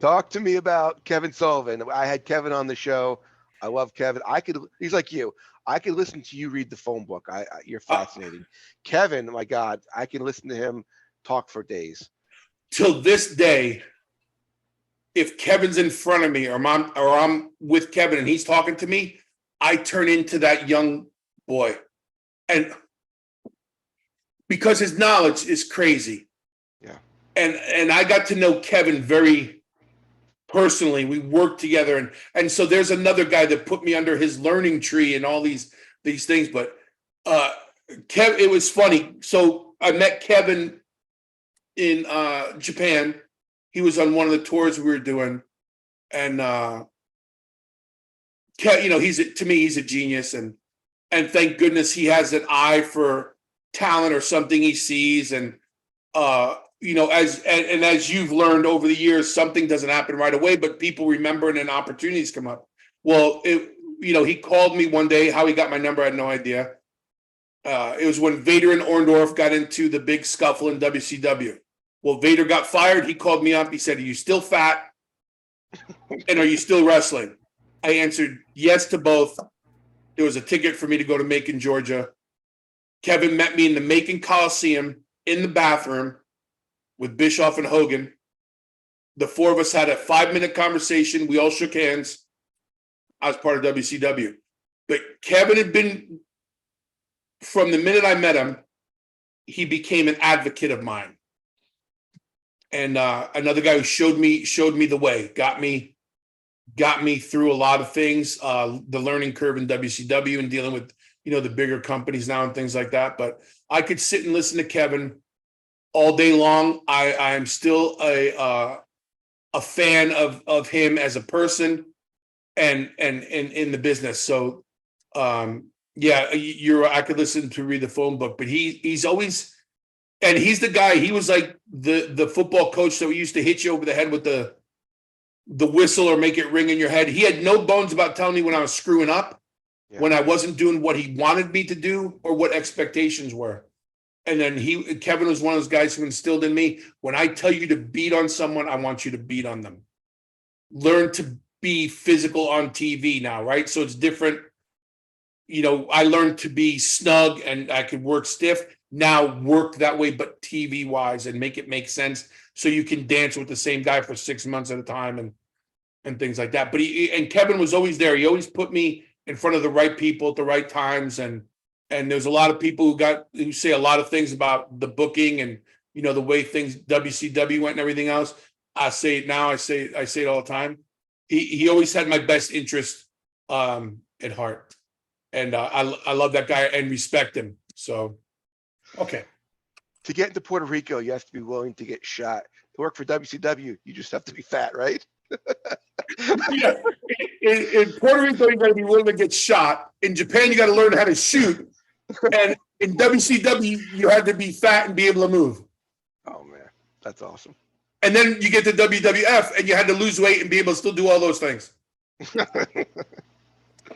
Talk to me about Kevin Sullivan. I had Kevin on the show. I love Kevin. He's like you. I could listen to you read the phone book. You're fascinating. Kevin, my God, I can listen to him talk for days. Till this day, if Kevin's in front of me or I'm with Kevin and he's talking to me, I turn into that young boy. And because his knowledge is crazy. Yeah. And I got to know Kevin very personally. We worked together, and so there's another guy that put me under his learning tree and all these things. But Kev, it was funny. So I met Kevin in Japan. He was on one of the tours we were doing, and he's a genius, and thank goodness he has an eye for talent or something he sees, and as you've learned over the years, something doesn't happen right away, but people remember and then opportunities come up. Well, he called me one day. How he got my number, I had no idea. It was when Vader and Orndorff got into the big scuffle in WCW. Well, Vader got fired. He called me up. He said, "Are you still fat? And are you still wrestling?" I answered yes to both. There was a ticket for me to go to Macon, Georgia. Kevin met me in the Macon Coliseum in the bathroom with Bischoff and Hogan. The four of us had a 5-minute conversation. We all shook hands. I was part of WCW. But Kevin had been, from the minute I met him, he became an advocate of mine. And another guy who showed me the way, got me through a lot of things, the learning curve in WCW and dealing with, the bigger companies now and things like that. But I could sit and listen to Kevin all day long. I'm still a fan of him as a person and in the business. So I could listen to read the phone book, but he's always, and he's the guy. He was like the football coach that we used to hit you over the head with the whistle or make it ring in your head. He had no bones about telling me when I was screwing up, when I wasn't doing what he wanted me to do or what expectations were. And then Kevin was one of those guys who instilled in me, when I tell you to beat on someone, I want you to beat on them. Learn to be physical on TV now, right? So it's different. I learned to be snug and I could work stiff. Now work that way, but TV wise, and make it make sense so you can dance with the same guy for 6 months at a time and things like that. But Kevin was always there. He always put me in front of the right people at the right times. And there's a lot of people who say a lot of things about the booking and, the way things WCW went and everything else. I say it now. I say it all the time. He always had my best interest at heart. And I love that guy and respect him. So, okay. To get into Puerto Rico, you have to be willing to get shot. To work for WCW, you just have to be fat, right? Yeah. In Puerto Rico, you got to be willing to get shot. In Japan, you got to learn how to shoot. And in WCW, you had to be fat and be able to move. Oh, man. That's awesome. And then you get to WWF, and you had to lose weight and be able to still do all those things.